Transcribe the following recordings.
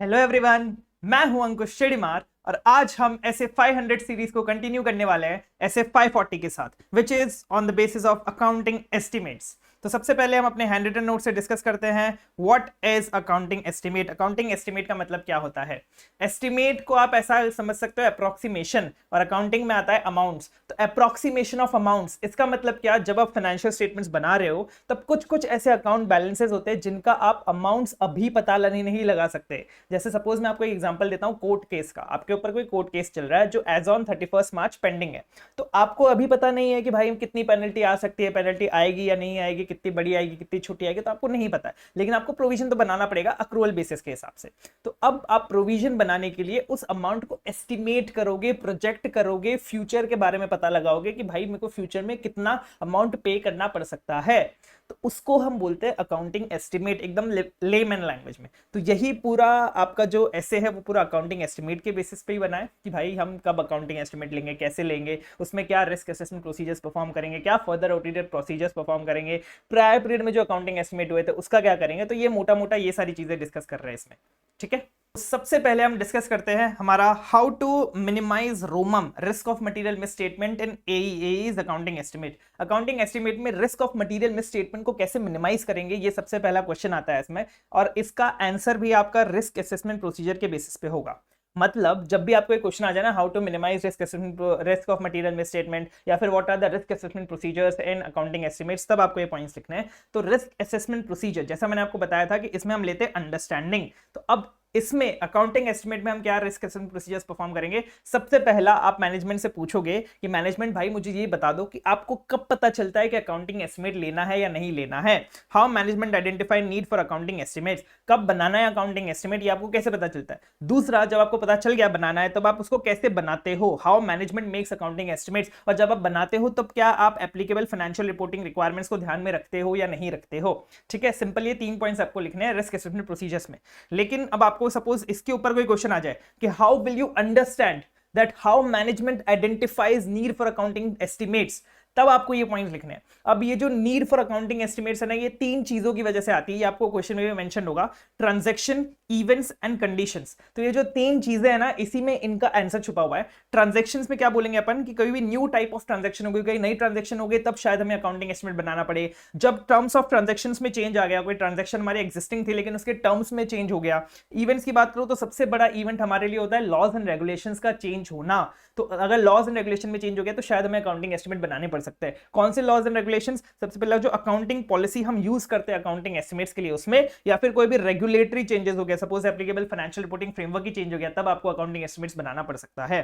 Hello everyone, मैं हूं अंकुश शेडीमार और आज हम ऐसे 500 सीरीज को कंटिन्यू करने वाले हैं ऐसे 540 के साथ, which is on the basis of accounting estimates. तो सबसे पहले हम अपने हैंड रिटन नोट से डिस्कस करते हैं what is accounting estimate. Accounting estimate का मतलब क्या होता है? एस्टिमेट को आप ऐसा समझ सकते हो अप्रोक्सीमेशन, और अकाउंटिंग में आता है अमाउंट्स। तो अप्रोक्सीमेशन ऑफ अमाउंट्स, इसका मतलब क्या? जब आप फाइनेंशियल स्टेटमेंट्स बना रहे हो तब कुछ कुछ ऐसे अकाउंट बैलेंसेस होते हैं जिनका आप अमाउंट्स अभी पता नहीं लगा सकते। जैसे सपोज मैं आपको एक एग्जांपल देता हूं कोर्ट केस का। आपके ऊपर कोई कोर्ट केस चल रहा है जो एज ऑन 31 मार्च पेंडिंग है। तो आपको अभी पता नहीं है कि भाई कितनी पेनल्टी आ सकती है, पेनल्टी आएगी या नहीं आएगी, कितनी बड़ी आएगी, कितनी छोटी आएगी, तो आपको नहीं पता है। लेकिन आपको प्रोविजन तो बनाना पड़ेगा अक्रूवल बेसिस के हिसाब से। तो अब आप प्रोविजन बनाने के लिए उस अमाउंट को एस्टिमेट करोगे, प्रोजेक्ट करोगे, फ्यूचर के बारे में पता लगाओगे कि भाई मेरे को फ्यूचर में कितना अमाउंट पे करना पड़ सकता है। तो उसको हम बोलते हैं अकाउंटिंग एस्टिमेट, एकदम लेमैन लैंग्वेज में। तो यही पूरा आपका जो ऐसे है वो पूरा अकाउंटिंग एस्टिमेट के बेसिस पे ही बना है कि भाई हम कब अकाउंटिंग एस्टिमेट लेंगे, कैसे लेंगे, उसमें क्या रिस्क असेसमेंट प्रोसीजर्स परफॉर्म करेंगे, क्या फर्दर ऑडिटेड प्रोसीजर्स परफॉर्म करेंगे, प्रायर पीरियड में जो अकाउंटिंग एस्टिमेट हुए थे उसका क्या करेंगे। तो ये मोटा मोटा ये सारी चीजें डिस्कस कर रहे हैं इसमें। ठीक है, सबसे पहले हम डिस्कस करते हैं हमारा how to minimise RoMM risk of material misstatement in AEs accounting estimate. Accounting estimate में रिस्क ऑफ मटेरियल मिसस्टेटमेंट को कैसे मिनिमाइज करेंगे, ये सबसे पहला क्वेश्चन आता है इसमें। और इसका आंसर भी आपका रिस्क असेसमेंट प्रोसीजर के बेसिस पे होगा। मतलब जब भी आपको एक क्वेश्चन आ जाए ना, how to minimise risk of material misstatement या फिर what are the risk assessment procedures in accounting estimates, तब आपको ये पॉइंट्स लिखने हैं। तो रिस्क असेसमेंट प्रोसीजर, जैसा मैंने आपको बताया था कि इसमें हम लेते हैं अंडरस्टैंडिंग। तो अब इसमें अकाउंटिंग एस्टिमेट में हम क्या रिस्क असेसमेंट प्रोसीजर्स परफॉर्म करेंगे। सबसे पहला आप मैनेजमेंट से पूछोगे कि मैनेजमेंट भाई मुझे ये बता दो कि आपको कब पता चलता है कि अकाउंटिंग एस्टिमेट लेना है या नहीं लेना है। How management identify need for accounting estimate, कब बनाना है अकाउंटिंग एस्टिमेट, ये आपको कैसे पता चलता है। दूसरा, जब आपको पता चल गया बनाना है तब आप उसको कैसे बनाते हो। How management makes accounting estimates, और जब आप बनाते हो तब क्या आप एप्लीकेबल फाइनेंशियल रिपोर्टिंग रिक्वायरमेंट्स को ध्यान में रखते हो या नहीं रखते हो। ठीक है, सिंपल ये 3 पॉइंट्स आपको लिखने हैं रिस्क असेसमेंट प्रोसीजर्स में। लेकिन अब आपको सपोज इसके ऊपर कोई क्वेश्चन आ जाए कि how will you understand that how management identifies need for accounting estimates, तब आपको ये पॉइंट्स लिखने हैं। अब ये जो नीड फॉर अकाउंटिंग एस्टिमेट्स है ना, ये 3 चीजों की वजह से आती है। ये आपको क्वेश्चन में भी मेंशन होगा, ट्रांजैक्शन, इवेंट्स एंड कंडीशंस। तो ये जो 3 चीजें हैं ना, इसी में इनका आंसर छुपा हुआ है। ट्रांजैक्शंस में क्या बोलेंगे अपन कि कोई भी न्यू टाइप ऑफ ट्रांजैक्शन होगी, कोई नई ट्रांजैक्शन होगी, तब शायद हमें अकाउंटिंग एस्टिमेट बनाना पड़े। जब टर्म्स ऑफ ट्रांजैक्शंस में चेंज आ गया, कोई ट्रांजैक्शन हमारी एग्जिस्टिंग थी लेकिन उसके टर्म्स में चेंज हो गया। इवेंट्स की बात करो तो सबसे बड़ा इवेंट हमारे लिए होता है लॉज एंड रेगुलेशंस का चेंज होना। तो अगर लॉज एंड रेगुलेशन में चेंज हो गया तो शायद हमें अकाउंटिंग एस्टिमेट बनाने पड़ सकते हैं। कौन से लॉज एंड रेगुलेशंस? सबसे पहला जो अकाउंटिंग पॉलिसी हम यूज करते हैं अकाउंटिंग एस्टिमेट्स के लिए उसमें, या फिर कोई भी रेगुलेटरी चेंजेस हो गया, suppose applicable financial reporting framework ही चेंज हो गया, तब आपको अकाउंटिंग एस्टिमेट्स बनाना पड़ सकता है।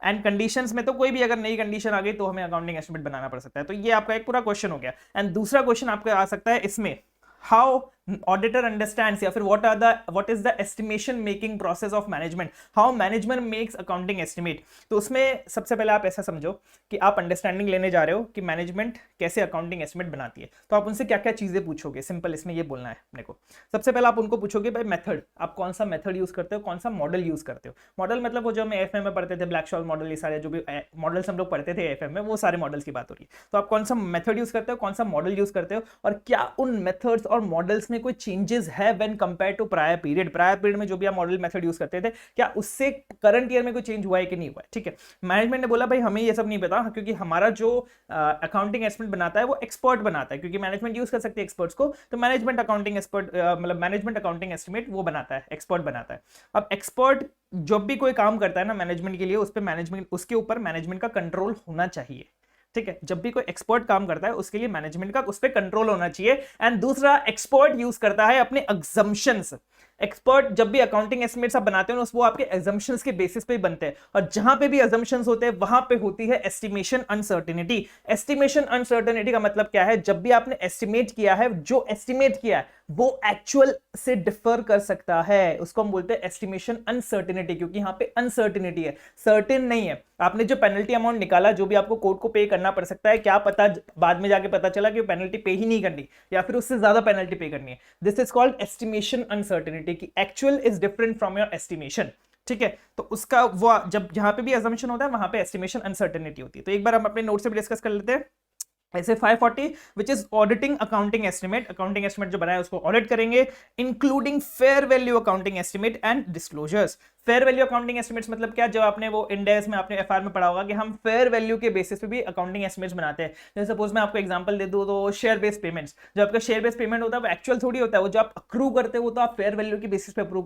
एंड कंडीशंस में तो कोई भी अगर नई कंडीशन आ गई तो हमें अकाउंटिंग एस्टिमेट बनाना पड़ सकता है। तो ये आपका एक पूरा क्वेश्चन हो गया। एंड दूसरा क्वेश्चन आपका आ सकता है इसमें, हाउ ऑडिटर अंडरस्टैंड्स, या फिर what is the estimation making process of management, how management makes accounting estimate. तो उसमें सबसे पहले आप ऐसा समझो कि आप अंडरस्टैंडिंग लेने जा रहे हो कि मैनेजमेंट कैसे अकाउंटिंग एस्टिमेट बनाती है। तो आप उनसे क्या क्या चीजें पूछोगे, सिंपल इसमें ये बोलना है अपने को। सबसे पहले आप उनको पूछोगे भाई मेथड, आप कौन सा मेथड यूज करते हो, कौन सा मॉडल यूज करते हो। मॉडल मतलब वो जो हम एएफएम में पढ़ते थे, ब्लैक शॉल मॉडल, ये सारे जो भी मॉडल्स हम लोग पढ़ते थे एएफएम में, वो सारे मॉडल्स की बात हो रही है। तो आप कौन सा मेथड यूज करते हो, कौन सा मॉडल यूज करते हो, और क्या उन मेथड्स और मॉडल्स में कोई चेंजेस है when compare to prior period. Prior period में जो भी आप मॉडल मेथड यूज करते थे, क्या उससे करंट ईयर में कोई चेंज हुआ है कि नहीं हुआ है। ठीक है, मैनेजमेंट ने बोला भाई हमें ये सब नहीं पता, क्योंकि हमारा जो अकाउंटिंग एस्टिमेट बनाता है वो एक्सपर्ट बनाता है, क्योंकि मैनेजमेंट यूज कर सकते हैं एक्सपर्ट्स को। तो मैनेजमेंट अकाउंटिंग एक्सपर्ट मतलब मैनेजमेंट अकाउंटिंग एस्टिमेट वो बनाता है, एक्सपर्ट बनाता है। अब एक्सपर्ट जब भी कोई काम करता है ना मैनेजमेंट के लिए, उस पर मैनेजमेंट, उसके ऊपर मैनेजमेंट का कंट्रोल होना चाहिए। ठीक है, जब भी कोई एक्सपर्ट काम करता है उसके लिए मैनेजमेंट का उस पर कंट्रोल होना चाहिए। एंड दूसरा, एक्सपर्ट यूज करता है अपने अजम्पशंस। एक्सपर्ट जब भी अकाउंटिंग एस्टिमेट्स आप बनाते हो वो आपके अजम्पशंस के बेसिस पे बनते हैं, और जहां पे भी अजम्पशंस होते हैं वहां पे होती है एस्टिमेशन अनसर्टेनिटी। एस्टिमेशन अनसर्टेनिटी का मतलब क्या है? जब भी आपने एस्टिमेट किया है, जो एस्टिमेट किया है वो एक्चुअल से डिफर कर सकता है, उसको हम बोलते हैं एस्टिमेशन अनसर्टेनिटी, क्योंकि यहां पे अनसर्टेनिटी है, सर्टेन नहीं है। आपने जो पेनल्टी अमाउंट निकाला, जो भी आपको कोर्ट को पे करना पड़ सकता है, क्या पता बाद में जाके पता चला कि पेनल्टी पे ही नहीं करनी या फिर उससे ज्यादा पेनल्टी पे करनी है। This is called estimation uncertainty, कि actual is different from your estimation. ठीक है, तो उसका वो जब जहां पे भी अजम्पशन होता है वहां पे एस्टिमेशन अनसर्टेनिटी होती है। तो एक बार हम अपने नोट से भी डिस्कस कर लेते हैं। ऐसे 540 which is auditing accounting estimate, accounting estimate जो बनाया उसको ऑडिट करेंगे, including fair value accounting estimate and disclosures. Fair value accounting estimates मतलब क्या, जो आपने वो इंडेस में आपने एफआर में पढ़ा होगा कि हम फेयर वैल्यू के बेसिस पे भी अकाउंटिंग एस्टिमेट्स बनाते हैं। जैसे सपोज मैं आपको एग्जांपल दे दूं तो शेयर बेस्ड पेमेंट्स, जो आपका शेयर बेस्ड पेमेंट होता है वो एक्चुअल थोड़ी होता है, वो जो आप अक्रू करते हो वो तो आप फेयर वैल्यू के बेसिस पे अक्रू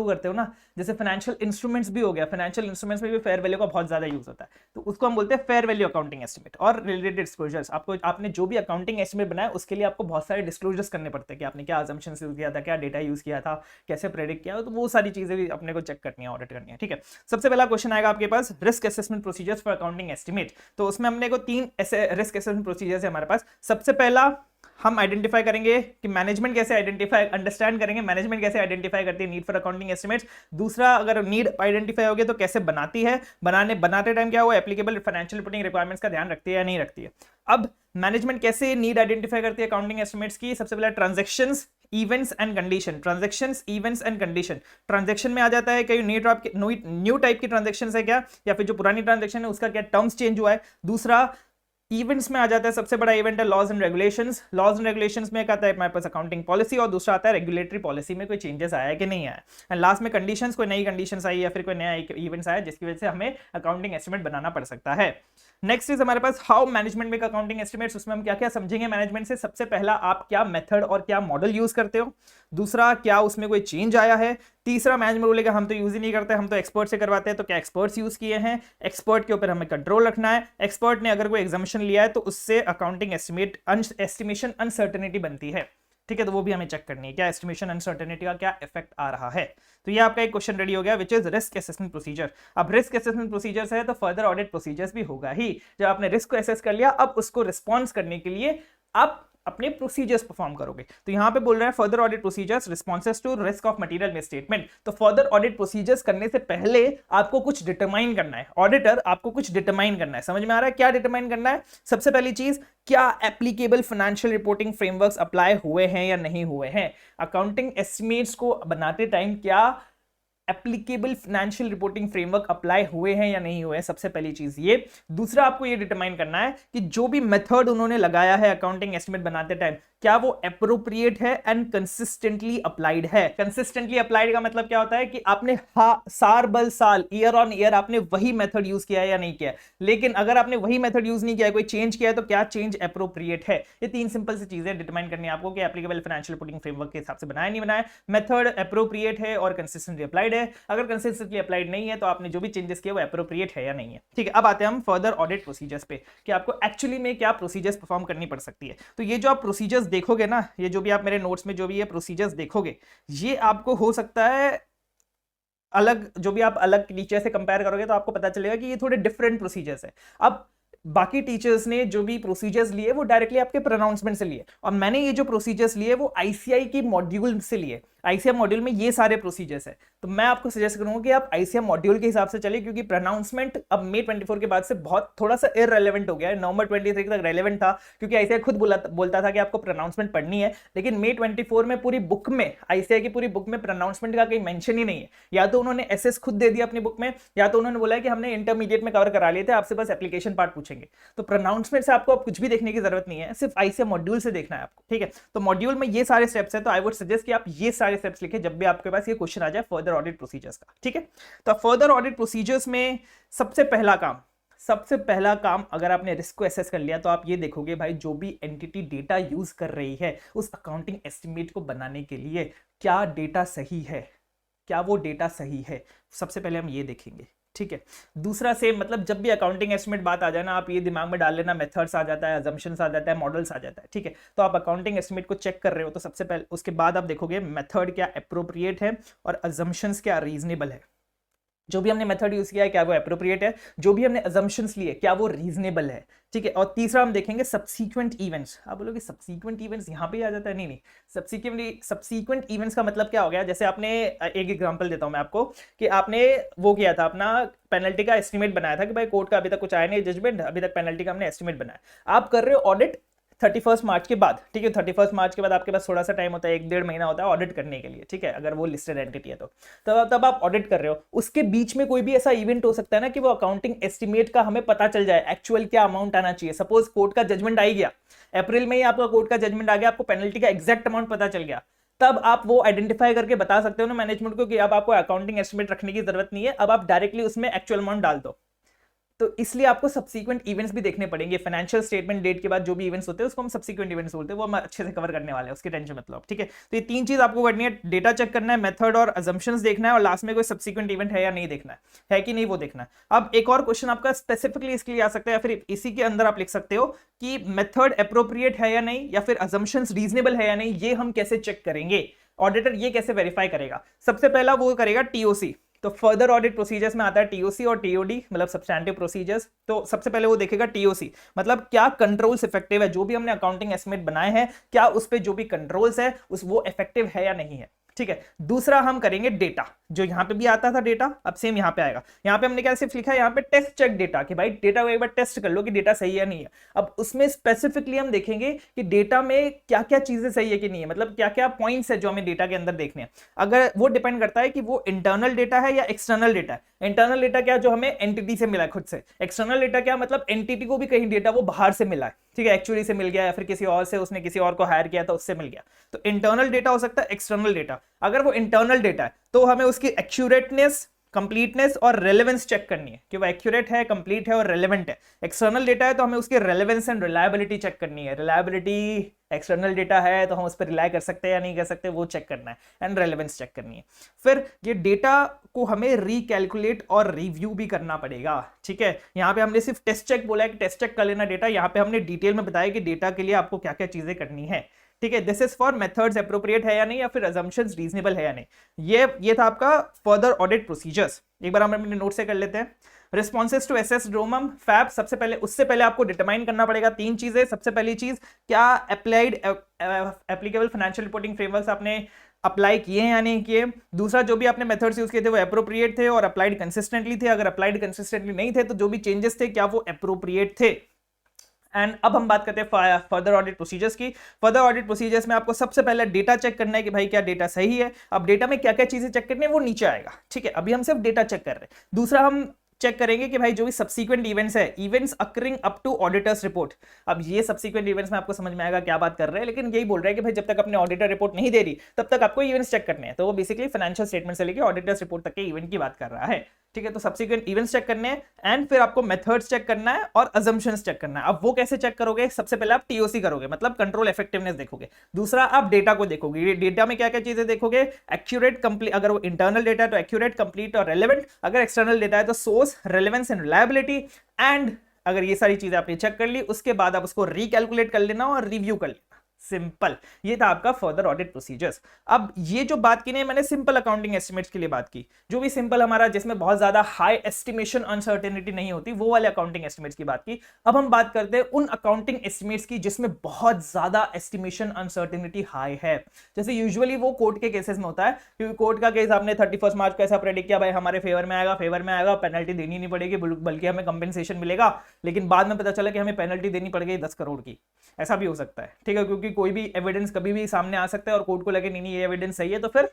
करते हो ना। जैसे फाइनेंशियल इंस्ट्रूमेंट्स भी हो गया, फाइनेंशियल इंस्ट्रूमेंट्स में भी फेयर वैल्यू का बहुत ज्यादा यूज होता है, तो उसको हम बोलते हैं फेयर वैल्यू अकाउंटिंग एस्टिमेट। और रिलेटेड डिस्क्लोजर्स, आपको आपने जो भी अकाउंटिंग एस्टिमेट बनाया उसके लिए आपको बहुत सारे डिस्क्लोजर्स करने पड़ते हैं कि आपने क्या अजम्पशंस यूज किया था, क्या डेटा यूज किया था, कैसे प्रेडिक्ट किया, तो वो सारी चीजें भी अपने को चेक करनी है, ऑडिट करनी है, ठीक है। सबसे पहला क्वेश्चन आएगा आपके पास risk assessment procedures for accounting estimate. तो उसमें हमने को 3 ऐसे रिस्क असेसमेंट प्रोसीजर्स है हमारे पास। सबसे पहला हम आइडेंटिफाई करेंगे कि मैनेजमेंट कैसे आइडेंटिफाई अंडरस्टैंड करेंगे, मैनेजमेंट कैसे आइडेंटिफाई करती है नीड फॉर अकाउंटिंग एस्टिमेट्स। दूसरा, अगर नीड आइडेंटिफाई हो गया तो कैसे बनाती है, बनाते टाइम क्या वो एप्लीकेबल फाइनेंशियल रिपोर्टिंग रिक्वायरमेंट्स का ध्यान रखती है या नहीं रखती है। अब मैनेजमेंट कैसे नीड आइडेंटिफाई करती है अकाउंटिंग एस्टिमेट्स की, सबसे पहले transactions, events and condition. Transactions, events and condition. Transaction में आ जाता है कई न्यू टाइप की ट्रांजैक्शंस है क्या, या फिर जो पुरानी ट्रांजैक्शन है उसका क्या टर्म्स चेंज हुआ है। दूसरा, इवेंट्स में आ जाता है, सबसे बड़ा इवेंट है laws and regulations. Laws and regulations में क्या आता है हमारे पास अकाउंटिंग पॉलिसी, और दूसरा आता है रेगुलेटरी पॉलिसी में कोई चेंजेस आया है कि नहीं आया। एंड लास्ट में कंडीशंस, कोई नई कंडीशंस आई या फिर कोई नया इवेंट्स आया जिसकी वजह से हमें अकाउंटिंग एस्टिमेट बनाना पड़ सकता है। नेक्स्ट इज हमारे पास how management make accounting estimates. उसमें हम क्या क्या समझेंगे मैनेजमेंट से। सबसे पहला, आप क्या मेथड और क्या मॉडल यूज करते हो। दूसरा, क्या उसमें कोई चेंज आया है। तीसरा, मैनेजमेंट बोलेगा हम तो यूज ही नहीं करते, हम तो एक्सपर्ट से करवाते हैं, तो क्या एक्सपर्ट्स यूज किए हैं। एक्सपर्ट के ऊपर हमें कंट्रोल रखना है। एक्सपर्ट ने अगर कोई एग्जाम्पशन लिया है तो उससे अकाउंटिंग एस्टिमेशन अनसर्टेनिटी बनती है, ठीक है, तो वो भी हमें चेक करनी है, क्या एस्टिमेशन अनसर्टेनिटी का क्या इफेक्ट आ रहा है। तो ये आपका एक क्वेश्चन रेडी हो गया which is risk assessment procedure. अब रिस्क असेसमेंट प्रोसीजर्स है तो फर्दर ऑडिट प्रोसीजर्स भी होगा ही। जब आपने रिस्क को असेस कर लिया, अब उसको रिस्पॉन्स करने के लिए आप अपने प्रोसीजर्स परफॉर्म करोगे। तो यहां पे बोल रहा है further audit procedures responses to risk of material misstatement. तो फर्दर ऑडिट प्रोसीजर्स करने से पहले आपको कुछ डिटरमाइन करना है, ऑडिटर आपको कुछ डिटरमाइन करना है। समझ में आ रहा है क्या डिटरमाइन करना है। सबसे पहली चीज, क्या applicable financial reporting frameworks apply हुए हैं या नहीं हुए हैं। अकाउंटिंग एस्टिमेट्स को बनाते टाइम क्या applicable financial reporting framework apply हुए हैं या नहीं हुए हैं, सबसे पहली चीज ये। दूसरा, आपको ये डिटरमाइन करना है कि जो भी मेथड उन्होंने लगाया है अकाउंटिंग एस्टिमेट बनाते टाइम, क्या वो एप्रोप्रिएट है एंड कंसिस्टेंटली अप्लाइड है। कंसिस्टेंटली अप्लाइड का मतलब क्या होता है कि आपने साल बल साल, ईयर ऑन ईयर आपने वही मेथड यूज किया है या नहीं किया है। लेकिन अगर आपने वही मेथड यूज नहीं किया है, कोई चेंज किया है, तो क्या चेंज एप्रोप्रिएट है। ये 3 सिंपल सी चीजें डिटरमाइन करनी है आपको कि एप्लीकेबल फाइनेंशियल रिपोर्टिंग फ्रेमवर्क के हिसाब से बनाया नहीं बनाया, मेथड एप्रोप्रिएट है और कंसिस्टेंटली अप्लाइड है। अगर कंसिस्टेंटली अप्लाइड नहीं है तो आपने जो भी चेंजेस किए वो एप्रोप्रिएट है या नहीं है, ठीक है। अब आते हैं हम फर्दर ऑडिट प्रोसीजर्स पे कि आपको एक्चुअली में क्या प्रोसीजर्स परफॉर्म करनी पड़ सकती है। तो ये जो आप प्रोसीजर्स देखोगे ना, ये जो भी आप मेरे नोट्स में जो भी ये प्रोसीजर्स देखोगे, ये आपको हो सकता है अलग, जो भी आप अलग टीचर से कंपेयर करोगे तो आपको पता चलेगा कि ये थोड़े डिफरेंट प्रोसीजर्स है। अब बाकी टीचर्स ने जो भी प्रोसीजर्स लिए वो डायरेक्टली आपके प्रोनाउंसमेंट से लिए, और मैंने ये जो प्रोसीजर्स लिए वो आईसीआई की मॉड्यूल से लिए। आईसीएम मॉड्यूल में ये सारे प्रोसीजर्स है, तो मैं आपको सजेस्ट करूंगा कि आप आईसीएम मॉड्यूल के हिसाब से चलिए, क्योंकि प्रोनाउंसमेंट अब May 24 के बाद से बहुत थोड़ा सा इररिलेवेंट हो गया है। नवंबर 23 तक रेलेवेंट था क्योंकि आईसीआई खुद बोलता था कि आपको प्रोनाउंसमेंट पढ़नी है, लेकिन May 24 में पूरी बुक में, आईसीआई की पूरी बुक में प्रोनाउंसमेंट का कहीं मेंशन ही नहीं है। या तो उन्होंने एसएस खुद दे दिया अपनी बुक में, या तो उन्होंने बोला कि हमने इंटरमीडिएट में कवर करा लिए थे, आपसे बस एप्लीकेशन पार्ट पूछेंगे। तो प्रोनाउंसमेंट से आपको अब कुछ भी देखने की जरूरत नहीं है, सिर्फ आईसीएम मॉड्यूल से देखना है आपको, ठीक है। तो मॉड्यूल में ये सारे स्टेप्स है, तो आई वुड सजेस्ट कि आप ये सारे स्टेप्स लिखें जब भी आपके पास ये क्वेश्चन आ जाए फर्दर ऑडिट प्रोसीजर्स का, ठीक है। तो फर्दर ऑडिट प्रोसीजर्स में सबसे पहला काम अगर आपने रिस्क को एसेस कर लिया तो आप ये देखोगे भाई जो भी एंटिटी डेटा यूज कर रही है उस अकाउंटिंग एस्टिमेट को बनाने के लिए क्या डेटा सही है, क्या वो डेटा सही है, सबसे पहले हम ये देखेंगे, ठीक है। दूसरा सेम, मतलब जब भी अकाउंटिंग एस्टिमेट बात आ जाए ना, आप ये दिमाग में डाल लेना मेथड्स आ जाता है, अजम्पशंस आ जाता है, मॉडल्स आ जाता है, ठीक है। तो आप अकाउंटिंग एस्टिमेट को चेक कर रहे हो तो सबसे पहले उसके बाद आप देखोगे मेथड क्या एप्रोप्रिएट है और अजम्पशंस क्या रीजनेबल है। जो भी हमने मेथड यूज किया है क्या वो एप्रोप्रिएट है, जो भी हमने अजम्पशंस लिए क्या वो रीजनेबल है, ठीक है। और तीसरा हम देखेंगे सब्सीक्वेंट इवेंट्स। आप बोलोगे सब्सीक्वेंट इवेंट्स यहाँ पे आ जाता है, नहीं, सब्सीक्वेंट इवेंट्स का मतलब क्या हो गया। जैसे आपने एक एग्जांपल देता हूं मैं आपको कि आपने वो किया था, अपना पेनल्टी का एस्टिमेट बनाया था कि भाई कोर्ट का अभी तक कुछ आया नहीं जजमेंट, अभी तक पेनल्टी का हमने एस्टिमेट बनाया। आप कर रहे हो ऑडिट 31 मार्च के बाद, ठीक है। 31 मार्च के बाद आपके पास थोड़ा सा टाइम होता है, 1-1.5 महीना होता है ऑडिट करने के लिए, ठीक है, अगर वो लिस्टेड एंटिटी है तो तब आप ऑडिट कर रहे हो। उसके बीच में कोई भी ऐसा इवेंट हो सकता है ना कि वो अकाउंटिंग एस्टिमेट का हमें पता चल जाए एक्चुअल क्या अमाउंट आना चाहिए। सपोज कोर्ट का जजमेंट आ ही गया, अप्रैल में ही आपका कोर्ट का जजमेंट आ गया, आपको पेनल्टी का एग्जैक्ट अमाउंट पता चल गया, तब आप वो आइडेंटिफाई करके बता सकते हो ना मैनेजमेंट को कि अब आपको अकाउंटिंग एस्टिमेट रखने की जरूरत नहीं है, अब आप डायरेक्टली उसमें एक्चुअल अमाउंट डाल दो। तो इसलिए आपको सब्सीक्वेंट इवेंट्स भी देखने पड़ेंगे। फाइनेंशियल स्टेटमेंट डेट के बाद जो भी इवेंट्स होते हैं उसको हम सब्सीक्वेंट इवेंट्स बोलते हैं, वो हम अच्छे से कवर करने वाले हैं, उसकी टेंशन मतलब, ठीक है। तो ये 3 चीज आपको करनी है, डेटा चेक करना है, मेथड और अजम्पशंस देखना है, और लास्ट में कोई सब्सीक्वेंट इवेंट है या नहीं देखना है कि नहीं वो देखना है। अब एक और क्वेश्चन आपका स्पेसिफिकली इसके लिए आ सकता है, या फिर इसी के अंदर आप लिख सकते हो कि मेथड अप्रोप्रिएट है या नहीं, या फिर अजम्पशंस रीजनेबल है या नहीं, ये हम कैसे चेक करेंगे, ऑडिटर ये कैसे वेरीफाई करेगा। सबसे पहला वो करेगा टीओसी। तो फर्दर ऑडिट प्रोसीजर्स में आता है टीओसी और टीओडी, मतलब सब्सटैंटिव प्रोसीजर्स। तो सबसे पहले वो देखेगा टीओसी, मतलब क्या कंट्रोल्स इफेक्टिव है, जो भी हमने अकाउंटिंग एस्टिमेट बनाए हैं क्या उस पे जो भी कंट्रोल्स है वो इफेक्टिव है या नहीं है, ठीक है। दूसरा हम करेंगे डेटा, जो यहां पे भी आता था डेटा, अब सेम यहां पे आएगा। यहां पे हमने क्या सिर्फ लिखा है यहाँ पे टेस्ट चेक डेटा, कि भाई डेटा को एक बार टेस्ट कर लो कि डेटा सही है नहीं है। अब उसमें स्पेसिफिकली हम देखेंगे कि डेटा में क्या क्या चीजें सही है कि नहीं है, मतलब क्या क्या पॉइंट्स है जो हमें डेटा के अंदर देखने हैं। अगर वो डिपेंड करता है कि वो इंटरनल डेटा है या एक्सटर्नल डेटा है। इंटरनल डेटा क्या, जो हमें एंटिटी से मिला है खुद से। एक्सटर्नल डेटा क्या, मतलब एंटिटी को भी कहीं डेटा वो बाहर से मिला है, ठीक है, एक्चुअली से मिल गया या फिर किसी और से उसने किसी और को हायर किया था उससे मिल गया। तो इंटरनल डेटा हो सकता है, एक्सटर्नल डेटा। अगर वो इंटरनल डेटा है तो हमें उसकी एक्यूरेटनेस, कंप्लीटनेस और रेलेवेंस चेक करनी है कि वो एक्यूरेट है, कंप्लीट है और रेलेवेंट है। एक्सटर्नल डेटा है तो हमें उसकी रेलेवेंस एंड रिलायबिलिटी चेक करनी है। रिलायबिलिटी एक्सटर्नल डेटा है तो हम उस पर रिलाय कर सकते हैं या नहीं कर सकते, वो चेक करना है, एंड रेलेवेंस चेक करनी है। फिर ये डेटा को हमें रिकैलकुलेट और रिव्यू भी करना पड़ेगा, ठीक है। यहाँ पे हमने सिर्फ टेस्ट चेक बोला है कि टेस्ट चेक कर लेना डेटा, यहाँ पे हमने डिटेल में बताया कि डेटा के लिए आपको क्या क्या चीजें करनी है, ठीक है। This is for methods appropriate है या नहीं, या फिर अजम्पशंस रीजनेबल है या नहीं। ये था आपका फर्दर ऑडिट प्रोसीजर्स। एक बार हम अपने नोट से कर लेते हैं। रिस्पॉन्सेज टू एसएस ड्रोमम फैब, सबसे पहले उससे पहले आपको डिटरमाइन करना पड़ेगा 3 चीजें। सबसे पहली चीज, क्या applied applicable financial reporting frameworks आपने अप्लाई किए हैं या नहीं किए। दूसरा, जो भी आपने मेथड्स यूज किए थे वो अप्रोप्रिएट थे और अप्लाइड कंसिस्टेंटली थे। अगर अप्लाइड कंसिस्टेंटली नहीं थे तो जो भी चेंजेस थे क्या वो अप्रोप्रिएट थे। एंड अब हम बात करते हैं फर्दर ऑडिट प्रोसीजर्स की। फर्दर ऑडिट प्रोसीजर्स में आपको सबसे पहले डेटा चेक करना है कि भाई क्या डेटा सही है। अब डेटा में क्या क्या चीजें चेक करनी है वो नीचे आएगा, ठीक है। अभी हम सिर्फ डेटा चेक कर रहे हैं। दूसरा, हम चेक करेंगे कि भाई जो भी सब्सीक्वेंट इवेंट्स है, events occurring up to auditor's report. अब ये सब्सीक्वेंट इवेंट्स में आपको समझ में आएगा क्या बात कर रहे हैं, लेकिन यही बोल रहे हैं कि भाई जब तक अपने ऑडिटर रिपोर्ट नहीं दे रही तब तक आपको इवेंट्स चेक करने हैं। तो वो बेसिकली फाइनेंशियल स्टेटमेंट से लेकर ऑडिटर्स रिपोर्ट तक के इवेंट की बात कर रहा है, ठीक है। तो सब्सीक्वेंट इवेंट्स चेक करने हैं, एंड फिर आपको मेथड्स चेक करना है और अजम्पशंस चेक करना है। अब वो कैसे चेक करोगे, सबसे पहले आप टीओसी करोगे, मतलब कंट्रोल इफेक्टिवनेस देखोगे। दूसरा, आप डेटा को देखोगे, डेटा में क्या क्या चीजें देखोगे, एक्यूरेट, कंप्लीट, अगर वो इंटरनल डेटा है तो एक्यूरेट, कंप्लीट और रेलेवेंट। अगर एक्सटर्नल डेटा है तो source, relevance and reliability. And अगर ये सारी चीजें आपने चेक कर ली, उसके बाद आप उसको रिकैलकुलेट कर लेना और रिव्यू कर लेना। सिंपल, ये था आपका फर्दर ऑडिट प्रोसीजर्स। अब ये जो बात की नहीं, मैंने सिंपल अकाउंटिंग एस्टिमेट्स के लिए बात की, जो भी सिंपल हमारा जिसमें बहुत ज्यादा हाई एस्टिमेशन अनसर्टेनिटी नहीं होती, वो वाले अकाउंटिंग एस्टिमेट्स की बात की। अब हम बात करते हैं उन अकाउंटिंग एस्टिमेट्स की जिसमें बहुत ज्यादा एस्टिमेशन अनसर्टेनिटी हाई है। जैसे यूजुअली वो कोर्ट के केसेस में होता है, क्योंकि कोर्ट का केस आपने 31 मार्च को ऐसा प्रेडिक्ट किया, भाई हमारे फेवर में आएगा, पेनल्टी देनी नहीं पड़ेगी बल्कि हमें कंपेंसेशन मिलेगा, लेकिन बाद में पता चला कि हमें पेनल्टी देनी पड़ गई 10 करोड़ की। ऐसा भी हो सकता है, ठीक है, क्योंकि कोई भी एविडेंस कभी भी सामने आ सकता है और कोर्ट को लगे नहीं ये एविडेंस सही है, तो फिर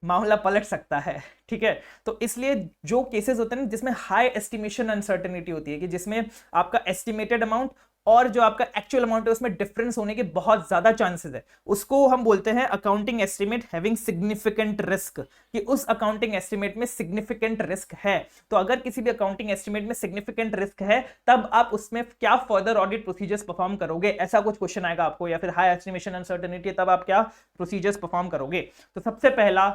मामला पलट सकता है, ठीक है। तो इसलिए जो केसेस होते हैं जिसमें हाई एस्टिमेशन अनसर्टेनिटी होती है, कि जिसमें आपका एस्टिमेटेड अमाउंट और जो आपका एक्चुअल अमाउंट है उसमें डिफरेंस होने के बहुत ज्यादा चांसेस है, उसको हम बोलते हैं accounting estimate having significant risk, कि उस अकाउंटिंग एस्टिमेट में सिग्निफिकेंट रिस्क है। तो अगर किसी भी अकाउंटिंग एस्टिमेट में सिग्निफिकेंट रिस्क है, तब आप उसमें क्या फर्दर ऑडिट प्रोसीजर्स परफॉर्म करोगे, ऐसा कुछ क्वेश्चन आएगा आपको, या फिर हाई एस्टिमेशन अनसर्टेनिटी, तब आप क्या प्रोसीजर्स परफॉर्म करोगे। तो सबसे पहला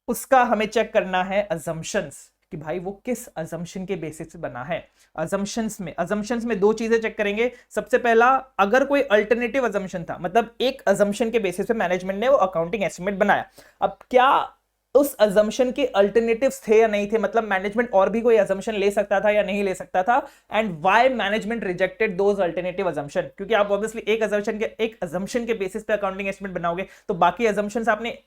उसका हमें चेक करना है अजम्पशंस, कि भाई वो किस अजम्पशन के बेसिस पे बना है। अजम्पशंस में 2 चीजें चेक करेंगे। सबसे पहला, अगर कोई अल्टरनेटिव अजम्पशन था, मतलब एक अजम्पशन के बेसिस पे मैनेजमेंट ने वो अकाउंटिंग एस्टिमेट बनाया, अब क्या उस अजम्पशन के अल्टरनेटिव्स थे या नहीं थे, मतलब मैनेजमेंट और भी कोई अजम्पशन ले सकता था या नहीं ले सकता था, and why management rejected those alternative assumption. क्योंकि आप ऑब्वियसली एक अजम्पशन के बेसिस पे अकाउंटिंग एस्टिमेट बनाओगे, तो बाकी अजम्पशंस आपने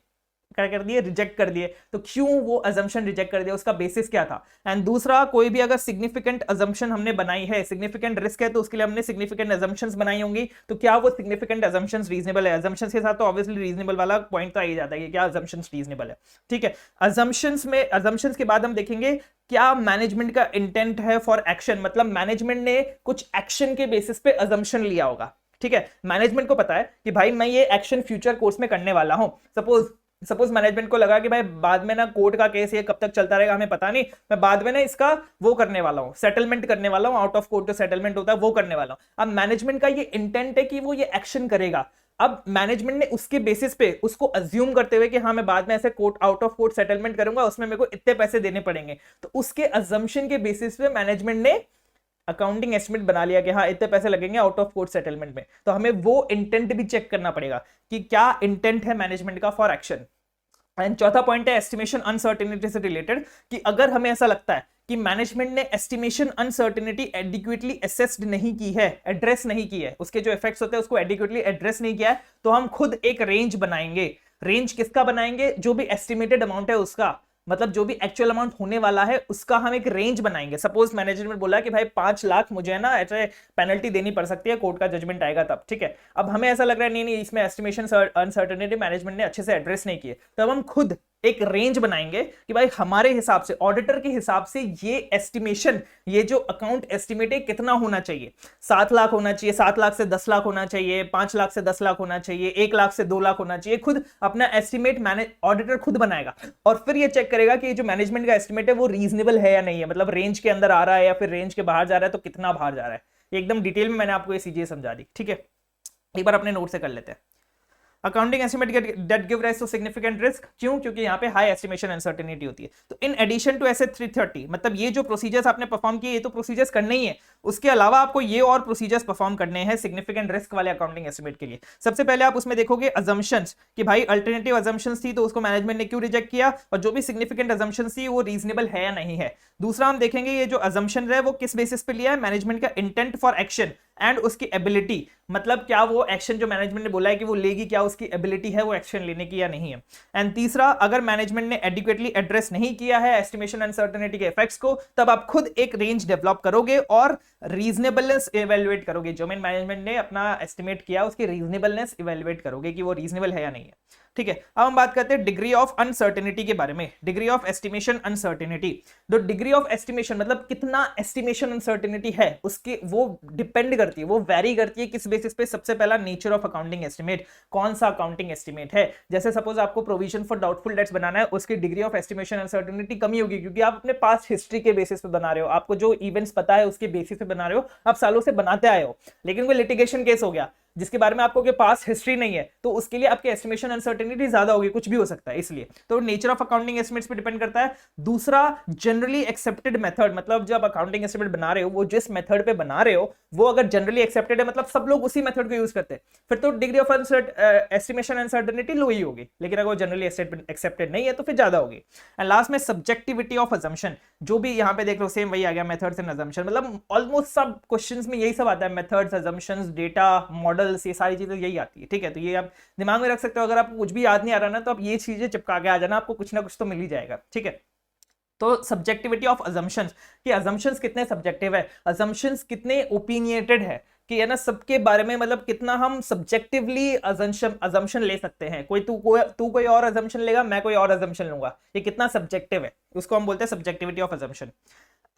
क्या कर दिए, रिजेक्ट कर दिए। तो क्यों वो अजम्पशन रिजेक्ट कर दिया, उसका बेसिस क्या था। एंड दूसरा, कोई भी अगर सिग्निफिकेंट अजम्पशन हमने बनाई है, सिग्निफिकेंट रिस्क है, तो उसके लिए हमने सिग्निफिकेंट अजम्पशंस बनाई होंगी, तो क्या वो सिग्निफिकेंट अजम्पशंस रीजनेबल है। अजम्पशंस के साथ तो ऑब्वियसली रीजनेबल वाला पॉइंट तो आ ही जाता है कि क्या अजम्पशंस रीजनेबल है। ठीक है, अजम्पशंस के बाद हम देखेंगे क्या मैनेजमेंट का इंटेंट है फॉर एक्शन, मतलब मैनेजमेंट ने कुछ एक्शन के बेसिस पे अजम्पशन लिया होगा। ठीक है, मैनेजमेंट को पता है कि भाई मैं ये एक्शन फ्यूचर कोर्स में करने वाला हूं। सपोज मैनेजमेंट को लगा कि भाई बाद में ना कोर्ट का केस ये कब तक चलता रहेगा हमें पता नहीं, मैं बाद में ना इसका वो करने वाला हूं, सेटलमेंट करने वाला हूं, आउट ऑफ कोर्ट जो सेटलमेंट होता है वो करने वाला हूं। अब मैनेजमेंट का ये इंटेंट है कि वो ये एक्शन करेगा। अब मैनेजमेंट ने उसके बेसिस पे उसको अज्यूम करते हुए कि हाँ मैं बाद में ऐसे court out of court settlement करूंगा, उसमें मेरे को इतने पैसे देने पड़ेंगे, तो उसके अजम्पशन के बेसिस पे मैनेजमेंट ने अकाउंटिंग एस्टिमेट बना लिया कि हाँ इतने पैसे लगेंगे आउट ऑफ कोर्ट सेटलमेंट में। तो हमें वो इंटेंट भी चेक करना पड़ेगा कि क्या इंटेंट है मैनेजमेंट का फॉर एक्शन। एंड चौथा पॉइंट है एस्टिमेशन अनसर्टेनिटी से रिलेटेड, कि अगर हमें ऐसा लगता है कि मैनेजमेंट ने एस्टिमेशन अनसर्टेनिटी एडिक्वेटली असेस्ड नहीं की है, एड्रेस नहीं की है, उसके जो इफेक्ट्स होते हैं उसको एडिक्वेटली एड्रेस नहीं किया है, तो हम खुद एक रेंज बनाएंगे। रेंज किसका बनाएंगे, जो भी एस्टिमेटेड अमाउंट है उसका, मतलब जो भी एक्चुअल अमाउंट होने वाला है उसका हम एक रेंज बनाएंगे। सपोज मैनेजमेंट बोला कि भाई 5 लाख मुझे है ना ऐसे पेनल्टी देनी पड़ सकती है, कोर्ट का जजमेंट आएगा तब। ठीक है, अब हमें ऐसा लग रहा है नहीं नहीं इसमें एस्टिमेशन अनसर्टेनिटी मैनेजमेंट ने अच्छे से एड्रेस नहीं किए, तब हम खुद एक रेंज बनाएंगे कि भाई हमारे हिसाब से, ऑडिटर के हिसाब से ये एस्टिमेशन, ये जो अकाउंट एस्टिमेट है कितना होना चाहिए। 7 लाख होना चाहिए, 7 लाख से 10 लाख होना चाहिए, 5 लाख से 10 लाख होना चाहिए, 1 लाख से 2 लाख होना चाहिए। खुद अपना एस्टिमेट ऑडिटर खुद बनाएगा और फिर ये चेक करेगा कि जो मैनेजमेंट का एस्टिमेट है वो रीजनेबल है या नहीं है, मतलब रेंज के अंदर आ रहा है या फिर रेंज के बाहर जा रहा है, तो कितना बाहर जा रहा है। एकदम डिटेल में मैंने आपको ये चीजें समझा दी। ठीक है, एक बार अपने नोट से कर लेते हैं। Accounting estimate that give rise to significant risk, क्यों, क्योंकि यहाँ पे हाई एस्टिमेशन अनसर्टेनिटी होती है। तो इन एडिशन टू एस 330, मतलब ये जो प्रोसीजर्स आपने परफॉर्म किए ये तो प्रोसीजर्स करने ही है, उसके अलावा आपको ये और प्रोसीजर्स परफॉर्म करने हैं सिग्निफिकेंट रिस्क वाले अकाउंटिंग एस्टिमेट के लिए। सबसे पहले आप उसमें देखोगे अजम्पशंस, कि भाई अल्टरनेटिव अजम्पशंस थी तो उसको मैनेजमेंट ने क्यों रिजेक्ट किया, और जो भी सिग्निफिकेंट अजम्पशंस थी वो रीजनेबल है या नहीं है। दूसरा हम देखेंगे ये जो अजम्पशन है वो किस बेसिस पे लिया है, मैनेजमेंट का इंटेंट फॉर एक्शन एंड उसकी एबिलिटी, मतलब क्या वो एक्शन जो मैनेजमेंट ने बोला है कि वो लेगी, क्या उसकी एबिलिटी है वो एक्शन लेने की या नहीं है। एंड तीसरा, अगर मैनेजमेंट ने एडिक्वेटली एड्रेस नहीं किया है एस्टिमेशन अनसर्टेनिटी के इफेक्ट्स को, तब आप खुद एक रेंज डेवलप करोगे और रीजनेबलनेस इवैल्यूएट करोगे। जो मैनेजमेंट ने अपना एस्टिमेट किया उसकी रीजनेबलनेस इवैल्यूएट करोगे कि वो रीजनेबल है या नहीं है। ठीक है, अब हम बात करते हैं डिग्री ऑफ अनसर्टेनिटी के बारे में, डिग्री ऑफ एस्टिमेशन अनसर्टेनिटी। तो डिग्री ऑफ एस्टिमेशन मतलब कितना एस्टिमेशन अनसर्टेनिटी है, उसके वो डिपेंड करती है, वो वेरी करती है किस बेसिस पे। सबसे पहला नेचर ऑफ अकाउंटिंग एस्टिमेट, कौन सा अकाउंटिंग एस्टिमेट है। जैसे सपोज आपको प्रोविजन फॉर डाउटफुल डेट्स बनाना है, उसकी डिग्री ऑफ एस्टिमेशन अनसर्टेनिटी कमी होगी, क्योंकि आप अपने पास्ट हिस्ट्री के बेसिस पे बना रहे हो, आपको जो इवेंट्स पता है उसके बेसिस पे बना रहे हो, आप सालों से बनाते आए हो। लेकिन कोई लिटिगेशन केस हो गया जिसके बारे में आपको के पास हिस्ट्री नहीं है, तो उसके लिए आपकी एस्टिमेशन अनसर्टेनिटी ज्यादा होगी, कुछ भी हो सकता है, इसलिए तो नेचर ऑफ अकाउंटिंग एस्टिमेट्स पे डिपेंड करता है। दूसरा, जनरली एक्सेप्टेड मेथड, मतलब जब अकाउंटिंग एस्टिमेट बना रहे हो वो जिस मेथड पे बना रहे हो वो अगर जनरली एक्सेप्टेड है, मतलब सब लोग उसी मेथड को यूज करते हैं, फिर तो डिग्री ऑफ एस्टिमेशन अनसर्टेनिटी लो ही होगी। लेकिन अगर जनरली एक्सेप्टेड नहीं है तो फिर ज्यादा होगी। एंड लास्ट में सब्जेक्टिविटी ऑफ अजम्पशन, जो भी यहाँ पे देख लो सेम वही आ गया, मेथड्स एंड अजम्पशन, मतलब ऑलमोस्ट सब क्वेश्चंस में यही सब आता है, मेथड्स, अजम्पशंस, डेटा, मॉडल, ये सारी चीजें यही आती है। ठीक है, तो ये आप दिमाग में रख सकते हो। अगर आपको कुछ भी याद नहीं आ रहा ना तो आप ये चीजें चिपका के आ जाना, आपको कुछ ना कुछ तो मिल ही जाएगा। ठीक है, तो सब्जेक्टिविटी ऑफ अजम्पशंस, कि अजम्पशंस कितने सब्जेक्टिव है, अजम्पशंस कितने ओपिनियटेड है, कि है ना सबके बारे में, मतलब कितना हम सब्जेक्टिवली अजम्पशन ले सकते हैं। तू कोई और अजम्पशन लेगा, मैं कोई और अजम्पशन लूंगा, ये कितना सब्जेक्टिव है, उसको हम बोलते हैं सब्जेक्टिविटी ऑफ अजम्पशन।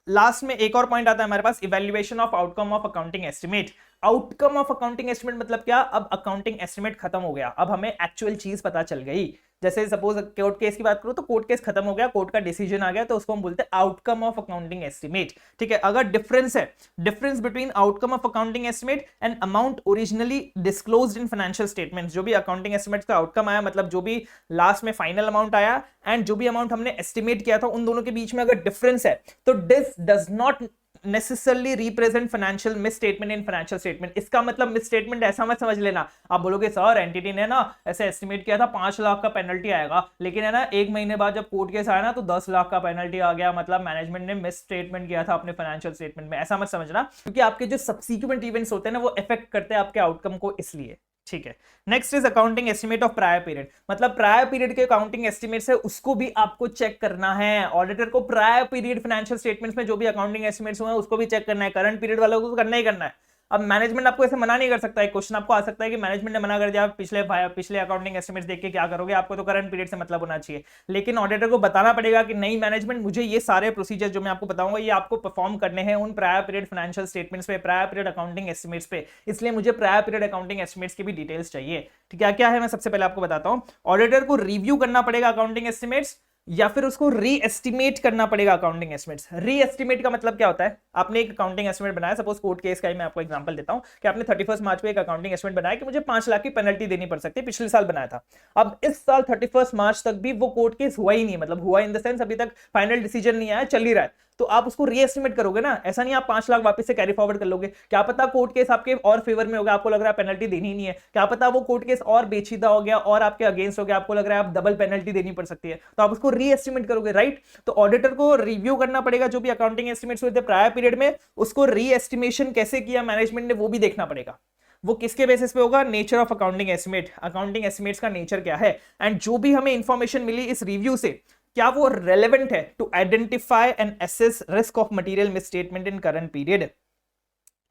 लास्ट में एक और पॉइंट आता है हमारे पास, evaluation of outcome of accounting estimate. Outcome of accounting estimate मतलब क्या, अब अकाउंटिंग एस्टिमेट खत्म हो गया, अब हमें एक्चुअल चीज पता चल गई। जैसे सपोज कोर्ट केस की बात करूं तो कोर्ट केस खत्म हो गया, कोर्ट का डिसीजन आ गया, तो उसको हम बोलते हैं आउटकम ऑफ अकाउंटिंग एस्टिमेट। ठीक है, अगर डिफरेंस है, difference between outcome of accounting estimate and amount originally disclosed in financial statements, जो भी अकाउंटिंग एस्टिमेट का आउटकम आया, मतलब जो भी लास्ट में फाइनल अमाउंट आया एंड जो भी अमाउंट हमने एस्टिमेट किया था, उन दोनों के बीच में अगर डिफरेंस है तो this does not necessarily represent financial misstatement in financial statement। इसका मतलब misstatement ऐसा मत समझ लेना, आप बोलोगे सर एंटिटी ने ना ऐसे एस्टिमेट किया था 5 लाख का पेनल्टी आएगा, लेकिन है ना 1 महीने बाद जब कोर्ट केस आया ना तो 10 लाख का पेनल्टी आ गया, मतलब मैनेजमेंट ने मिस स्टेटमेंट किया था अपने फाइनेंशियल स्टेटमेंट में। ऐसा मत समझना, क्योंकि आपके जो सब्सिक्वेंट इवेंट्स होते हैं ना वो इफेक्ट करते हैं आपके आउटकम को, इसलिए। ठीक है। Next is accounting estimate of prior period, मतलब प्रायर पीरियड के अकाउंटिंग एस्टिमेट्स है उसको भी आपको चेक करना है। ऑडिटर को प्रायर पीरियड फाइनेंशियल स्टेटमेंट्स में जो भी अकाउंटिंग एस्टिमेट्स हुए हैं उसको भी चेक करना है, करंट पीरियड वालों को करना ही करना है। अब मैनेजमेंट आपको ऐसे मना नहीं कर सकता है, क्वेश्चन आपको आ सकता है कि मैनेजमेंट ने मना कर दिया, पिछले अकाउंटिंग एस्टिमेट्स देख के क्या करोगे, आपको तो करंट पीरियड से मतलब होना चाहिए। लेकिन ऑडिटर को बताना पड़ेगा कि नहीं मैनेजमेंट, मुझे ये सारे प्रोसीजर जो मैं आपको बताऊंगा ये आपको परफॉर्म करने हैं उन प्रायर पीरियड फाइनेंशियल स्टेटमेंट्स पे, प्रायर पीरियड अकाउंटिंग एस्टिमेट्स पे, इसलिए मुझे प्रायर पीरियड अकाउंटिंग एस्टिमेट्स की भी डिटेल्स चाहिए। ठीक है, क्या है मैं सबसे पहले आपको बताता हूं। ऑडिटर को रिव्यू करना पड़ेगा अकाउंटिंग एस्टिमेट्स या फिर उसको री एस्टिमेट करना पड़ेगा अकाउंटिंग एस्टिमेट्स। री एस्टिमेट का मतलब क्या होता है, आपने एक अकाउंटिंग एस्टिमेट बनाया, सपोज कोर्ट केस का ही मैं आपको एग्जांपल देता हूं कि आपने 31 मार्च को एक अकाउंटिंग एस्टिमेट बनाया कि मुझे 5 लाख की पेनल्टी देनी पड़ सकती है, पिछले साल बनाया था। अब इस साल 31 मार्च तक भी वो कोर्ट केस हुआ ही नहीं, मतलब हुआ इन द सेंस अभी तक फाइनल डिसीजन नहीं आया, चल ही रहा है, तो आप उसको रीएस्टिमेट करोगे ना। ऐसा नहीं आप 5 लाख वापस से कैरी फॉरवर्ड कर लोगे, क्या पता कोर्ट केस आपके और फेवर में होगा, आपको लग रहा है पेनल्टी देनी ही नहीं है, क्या पता वो कोर्ट केस और पेचीदा हो गया और आपके अगेंस्ट हो गया, आपको लग रहा है आप डबल पेनल्टी देनी पड़ सकती है, तो आप उसको रीएस्टिमेट करोगे, राइट। तो ऑडिटर को रिव्यू करना पड़ेगा जो भी अकाउंटिंग एस्टिमेट्स हुए थे प्रायर पीरियड में, उसको रीएस्टिमेशन कैसे किया मैनेजमेंट ने वो भी देखना पड़ेगा। वो किसके बेसिस पे होगा, nature of accounting estimate, accounting estimates का नेचर क्या है, एंड जो भी हमें इंफॉर्मेशन मिली इस रिव्यू से क्या वो रेलेवेंट है to identify and assess risk of material misstatement in current period.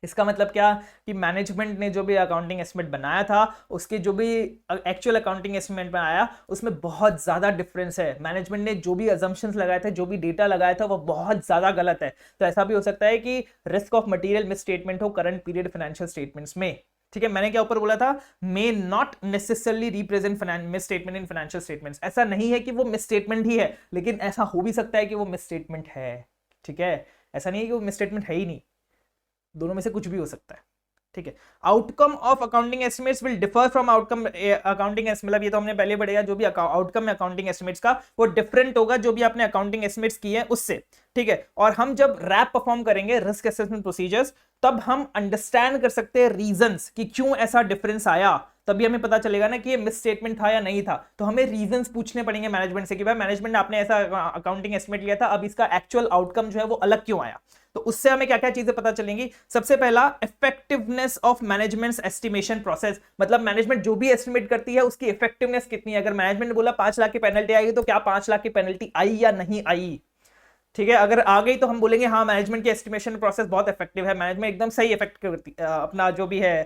इसका मतलब क्या कि मैनेजमेंट ने जो भी अकाउंटिंग एस्टिमेट बनाया था उसके जो भी एक्चुअल अकाउंटिंग एस्टिमेट में आया उसमें बहुत ज्यादा डिफरेंस है। मैनेजमेंट ने जो भी अजम्पशंस लगाए थे, जो भी डेटा लगाया था वो बहुत ज्यादा गलत है। तो ऐसा भी हो सकता है कि रिस्क ऑफ मटेरियल मिसस्टेटमेंट हो करंट पीरियड फाइनेंशियल स्टेटमेंट्स में। ठीक है, मैंने क्या ऊपर बोला था, may not necessarily represent misstatement in financial statements. ऐसा नहीं है कि वो मिसस्टेटमेंट ही है, लेकिन ऐसा हो भी सकता है कि वो मिसस्टेटमेंट है। ठीक है, ऐसा नहीं है कि वो मिसस्टेटमेंट है ही नहीं, दोनों में से कुछ भी हो सकता है। ठीक है, outcome of accounting estimates will differ from outcome accounting estimate, मतलब ये तो हमने पहले पढ़ेगा, जो भी आउटकम है अकाउंटिंग एस्टिमेट्स का वो डिफरेंट होगा जो भी आपने अकाउंटिंग एस्टिमेट्स किए हैं उससे। ठीक है, और हम जब रैप परफॉर्म करेंगे रिस्क असेसमेंट प्रोसीजर्स तब हम अंडरस्टैंड कर सकते हैं रीजंस कि क्यों ऐसा डिफरेंस आया, तभी हमें पता चलेगा ना कि ये मिस स्टेटमेंट था या नहीं था। तो हमें रीजंस पूछने पड़ेंगे मैनेजमेंट से कि भाई मैनेजमेंट ने आपने ऐसा अकाउंटिंग एस्टिमेट लिया था, अब इसका एक्चुअल आउटकम जो है वो अलग क्यों आया। तो उससे हमें क्या क्या चीजें पता चलेंगी। सबसे पहला, effectiveness of managements estimation process, मतलब मैनेजमेंट जो भी एस्टिमेट करती है उसकी इफेक्टिवनेस कितनी है। अगर मैनेजमेंट ने बोला 5 लाख की पेनल्टी आएगी तो क्या 5 लाख की पेनल्टी आई या नहीं आई। ठीक है, अगर आ गई तो हम बोलेंगे हाँ मैनेजमेंट की एस्टिमेशन प्रोसेस बहुत इफेक्टिव है, मैनेजमेंट एकदम सही इफेक्ट करती अपना जो भी है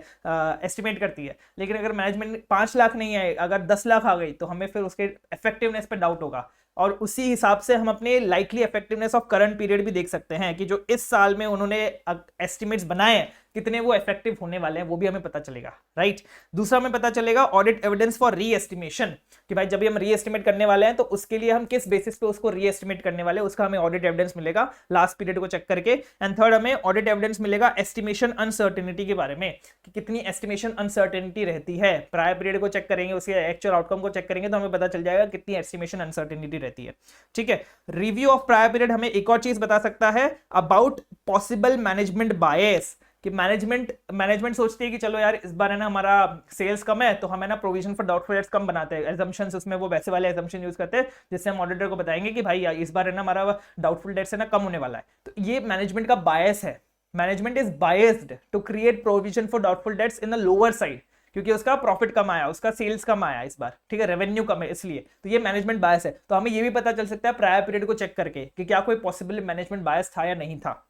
एस्टिमेट करती है। लेकिन अगर मैनेजमेंट 5 लाख नहीं आए, अगर 10 लाख आ गई तो हमें फिर उसके इफेक्टिवनेस पे डाउट होगा, और उसी हिसाब से हम अपने likely effectiveness of current period भी देख सकते हैं कि जो इस साल में उन्होंने एस्टिमेट्स बनाए हैं कितने वो इफेक्टिव होने वाले हैं, वो भी हमें पता चलेगा, राइट। दूसरा हमें पता चलेगा ऑडिट एविडेंस फॉर री एस्टिमेशन, कि भाई जब भी हम री एस्टिमेट करने वाले हैं तो उसके लिए हम किस बेसिस पे उसको री एस्टिमेट करने वाले हैं, उसका हमें ऑडिट एविडेंस मिलेगा लास्ट पीरियड को चेक करके। एंड थर्ड, हमें ऑडिट एविडेंस मिलेगा एस्टिमेशन अनसर्टेनिटी के बारे में कि कितनी एस्टिमेशन अनसर्टेनिटी रहती है। प्रायर पीरियड को चेक करेंगे, उसके एक्चुअल आउटकम को चेक करेंगे तो हमें पता चल जाएगा कितनी एस्टिमेशन अनसर्टेनिटी रहती है। ठीक है, रिव्यू ऑफ प्रायर पीरियड हमें एक और चीज बता सकता है अबाउट पॉसिबल मैनेजमेंट बायस, कि मैनेजमेंट सोचती है कि चलो यार इस बार है ना हमारा सेल्स कम है तो हमें ना प्रोविजन फॉर डाउटफुल डेट्स कम बनाते हैं, एजम्पशंस उसमें वो वैसे वाले एजम्पशन यूज करते हैं जिससे हम ऑडिटर को बताएंगे कि भाई इस बार है ना हमारा डाउटफुल डेट्स है ना कम होने वाला है। तो ये मैनेजमेंट का बायस है, management is biased to create provision for doubtful debts in the lower side, क्योंकि उसका प्रॉफिट कम आया, उसका सेल्स कम आया इस बार, ठीक है, रेवेन्यू कम है इसलिए, तो ये मैनेजमेंट बायस है। तो हमें ये भी पता चल सकता है प्रायर पीरियड को चेक करके कि क्या कोई पॉसिबल मैनेजमेंट बायस था या नहीं था।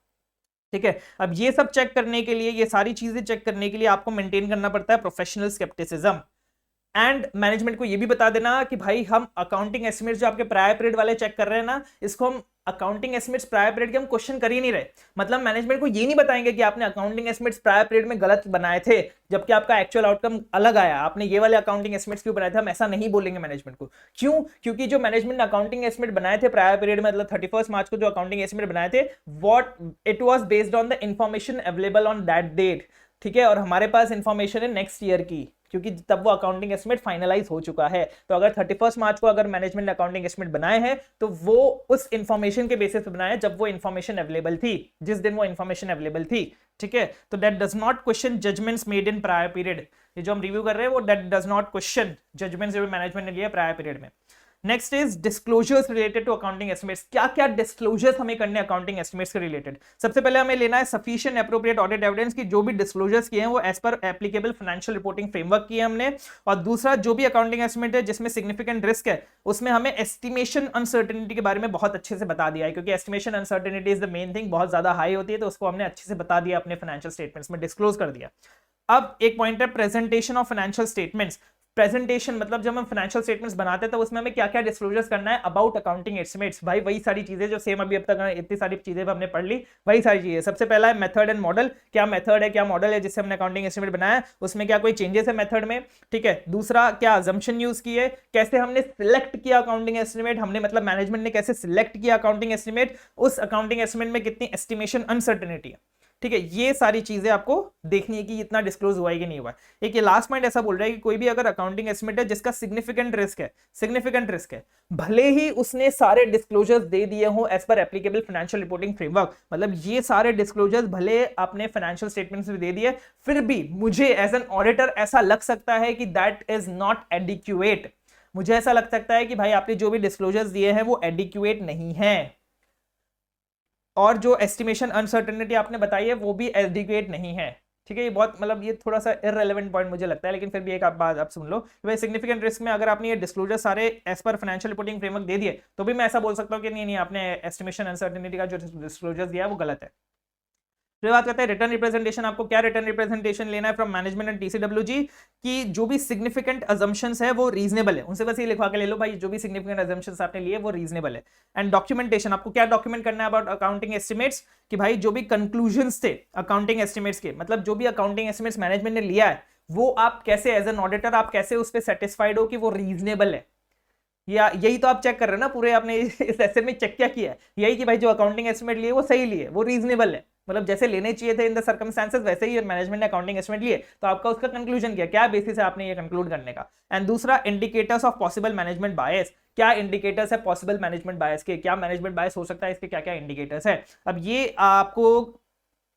ठीक है, अब ये सब चेक करने के लिए, ये सारी चीजें चेक करने के लिए आपको मेंटेन करना पड़ता है प्रोफेशनल स्केप्टिसिज्म। एंड मैनेजमेंट को ये भी बता देना कि भाई हम अकाउंटिंग एस्टिमेट्स जो आपके प्रायर पीरियड वाले चेक कर रहे हैं ना, इसको हम अकाउंटिंग एस्टिमेट्स प्रायर पीरियड के हम क्वेश्चन कर ही नहीं रहे। मतलब मैनेजमेंट को ये नहीं बताएंगे कि आपने अकाउंटिंग एस्टिमेट्स प्रायर पीरियड में गलत बनाए थे जबकि आपका एक्चुअल आउटकम अलग आया, आपने ये वाले अकाउंटिंग एस्टिमेट्स क्यों बनाए थे, हम ऐसा नहीं बोलेंगे मैनेजमेंट को। क्यों? क्योंकि जो मैनेजमेंट ने अकाउंटिंग एस्टिमेट बनाए थे प्रायर पीरियड में, मतलब 31 मार्च को जो अकाउंटिंग एस्टिमेट बनाए थे, what it was based on the information available on that date. ठीक है, और हमारे पास इंफॉर्मेशन है नेक्स्ट ईयर की, क्योंकि तब वो अकाउंटिंग एस्टिमेट फाइनलाइज हो चुका है। तो अगर 31 मार्च को अगर मैनेजमेंट ने अकाउंटिंग एस्टिमेट बनाए हैं तो वो उस इंफॉर्मेशन के बेसिस पे बनाए जब वो इंफॉर्मेशन अवेलेबल थी, जिस दिन वो इंफॉर्मेशन अवेलेबल थी। ठीक है, तो that does not question judgements made in prior period. ये जो हम रिव्यू कर रहे हैं वो that does not question judgements जो मैनेजमेंट ने लिए प्रायर पीरियड में। Next is disclosures related to accounting estimates. क्या क्या डिस्क्लोजर्स हमें करने अकाउंटिंग एस्टिमेट्स के रिलेटेड। सबसे पहले हमें लेना है सफिशिएंट एप्रोप्रिएट ऑडिट एविडेंस की जो भी डिस्क्लोजर्स किए हैं वो as per applicable financial reporting framework किए हमने। और दूसरा जो भी अकाउंटिंग एस्टिमेट है जिसमें सिग्निफिकेंट रिस्क है उसमें हमें एस्टिमेशन अनसर्टेनिटी के बारे में बहुत अच्छे से बता दिया है, क्योंकि estimation uncertainty is the main thing, बहुत ज्यादा हाई होती है, तो उसको हमने अच्छे से बता दिया, अपने फाइनेंशियल स्टेटमेंट्स में डिस्क्लोज कर दिया। अब एक पॉइंट है presentation of financial statements. Presentation मतलब जब हम फाइनेंशियल स्टेटमेंट्स बनाते हैं तो उसमें हमें क्या क्या डिस्क्लोजर्स करना है अबाउट अकाउंटिंग एस्टिमेट्स। भाई वही सारी चीजें जो सेम अभी अब तक इतनी सारी चीजें हमने पढ़ ली, वही सारी चीजें। सबसे पहला है मेथड एंड मॉडल, क्या मेथड है क्या मॉडल है जिससे हमने अकाउंटिंग एस्टिमेट बनाया है, उसमें क्या कोई चेंजेस है मेथड में, ठीक है। दूसरा क्या अजम्पशन यूज की है, कैसे हमने सिलेक्ट किया अकाउंटिंग एस्टिमेट, हमने मतलब मैनेजमेंट ने कैसे सिलेक्ट किया अकाउंटिंग एस्टिमेट, उस अकाउंटिंग एस्टिमेट में कितनी एस्टिमेशन अनसर्टेनिटी है, ठीक है। ये सारी चीजें आपको देखनी है कि इतना डिस्क्लोज हुआ है कि नहीं हुआ है। एक ये लास्ट पॉइंट ऐसा बोल रहा है कि कोई भी अगर अकाउंटिंग एस्टिमेट है जिसका सिग्निफिकेंट रिस्क है, भले ही उसने सारे डिस्क्लोजर्स दे दिए हो as per applicable financial reporting framework, मतलब ये सारे डिस्क्लोजर्स भले आपने फाइनेंशियल स्टेटमेंट्स में दे दिए, फिर भी मुझे एज एन ऑडिटर ऐसा लग सकता है कि दैट इज नॉट एडिक्वेट। मुझे ऐसा लग सकता है कि भाई आपने जो भी डिस्क्लोजर्स दिए हैं वो एडिक्वेट नहीं है, और जो एस्टिमेशन अनसर्टेनिटी आपने बताई है वो भी एडिक्वेट नहीं है, ठीक है। ये बहुत मतलब ये थोड़ा सा इररेलेवेंट पॉइंट मुझे लगता है, लेकिन फिर भी एक बात आप सुन लो कि भाई सिग्निफिकेंट रिस्क में अगर आपने ये डिस्क्लोजर सारे as per financial reporting framework दे दिए तो भी मैं ऐसा बोल सकता हूँ कि नहीं आपने एस्टिमेशन अनसर्टेनिटी का जो डिस्क्लोजर दिया है वो गलत है। फिर बात करते हैं रिटर्न रिप्रेजेंटेशन। आपको क्या रिटर्न रिप्रेजेंटेशन लेना है फ्रॉम मैनेजमेंट एंड टीसीडब्ल्यूजी कि जो भी सिग्निफिकेंट अजम्पशंस है वो रीजनेबल है, उनसे बस ये लिखवा के ले लो भाई जो भी सिग्निफिकेंट अजम्पशंस आपने लिए वो रीजनेबल है। एंड डॉक्यूमेंटेशन, आपको क्या डॉक्यूमेंट करना है अबाउट अकाउंटिंग एस्टिमेट्स कि भाई जो भी कंक्लूजन्स थे अकाउंटिंग एस्टिमेट्स के, मतलब जो भी अकाउंटिंग एस्टिमेट्स मैनेजमेंट ने लिया है वो आप कैसे एज एन ऑडिटर आप कैसे उस पर सेटिस्फाइड हो कि वो रीजनेबल है, या यही तो आप चेक कर रहे हो ना पूरे आपने इस ऐसे में चेक क्या किया है, यही कि भाई जो अकाउंटिंग एस्टिमेट लिए वो सही लिए, वो रीजनेबल है, मतलब जैसे लेने चाहिए थे इन द सर्कमस्टेंसेस वैसे ही मैनेजमेंट ने अकाउंटिंग एस्टिमेट लिए, तो आपका उसका कंक्लूजन क्या बेसिस है आपने ये कंक्लूड करने का। एंड दूसरा इंडिकेटर्स ऑफ पॉसिबल मैनेजमेंट बायस, क्या इंडिकेटर्स है पॉसिबल मैनेजमेंट बायस के, क्या मैनेजमेंट बायस हो सकता है, इसके क्या क्या इंडिकेटर्स है। अब ये आपको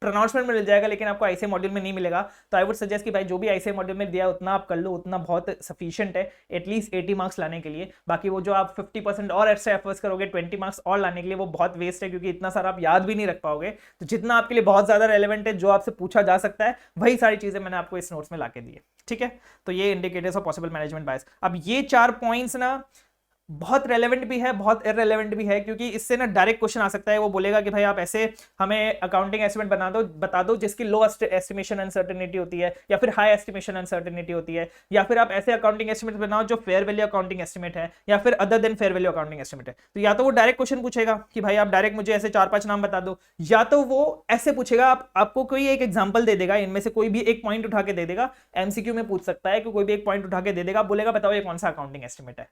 प्रोनाउंसमेंट में मिल जाएगा लेकिन आपको आईसीए मॉड्यूल में नहीं मिलेगा, तो आई वुड सजेस्ट कि भाई जो भी आईसीए मॉड्यूल में दिया उतना आप कर लो, उतना बहुत सफिशिएंट है एटलीस्ट 80 मार्क्स लाने के लिए। बाकी वो जो आप 50% और एक्स्ट्रा एफर्ट्स करोगे 20 मार्क्स और लाने के लिए वो बहुत वेस्ट है, क्योंकि इतना सारा आप याद भी नहीं रख पाओगे। तो जितना आपके लिए बहुत ज्यादा रेलेवेंट है जो आपसे पूछा जा सकता है वही सारी चीजें मैंने आपको इस नोट्स में ला के दी है, ठीक है। तो ये इंडिकेटर्स ऑफ पॉसिबल मैनेजमेंट बायस। अब ये 4 पॉइंट्स ना बहुत रेलेवेंट भी है बहुत इररेलेवेंट भी है, क्योंकि इससे ना डायरेक्ट क्वेश्चन आ सकता है, वो बोलेगा कि भाई आप ऐसे हमें अकाउंटिंग एस्टिमेट बता दो जिसकी लो एस्टिमेशन अनसर्टेनिटी होती है या फिर हाई एस्टिमेशन अनसर्टेनिटी होती है, या फिर आप ऐसे अकाउंटिंग एस्टिमेट बनाओ जो फेयर वैल्यू अकाउंटिंग एस्टिमेट है या फिर other than fair value accounting estimate है। तो या तो वो डायरेक्ट क्वेश्चन पूछेगा कि भाई आप डायरेक्ट मुझे ऐसे 4-5 नाम बता दो, या तो वो ऐसे पूछेगा आपको कोई एक एग्जाम्पल दे देगा, इनमें से कोई भी एक पॉइंट उठा के दे देगा, एमसीक्यू में पूछ सकता है कि कोई भी एक पॉइंट उठा के दे देगा, बोलेगा बताओ ये कौन सा अकाउंटिंग एस्टिमेट है।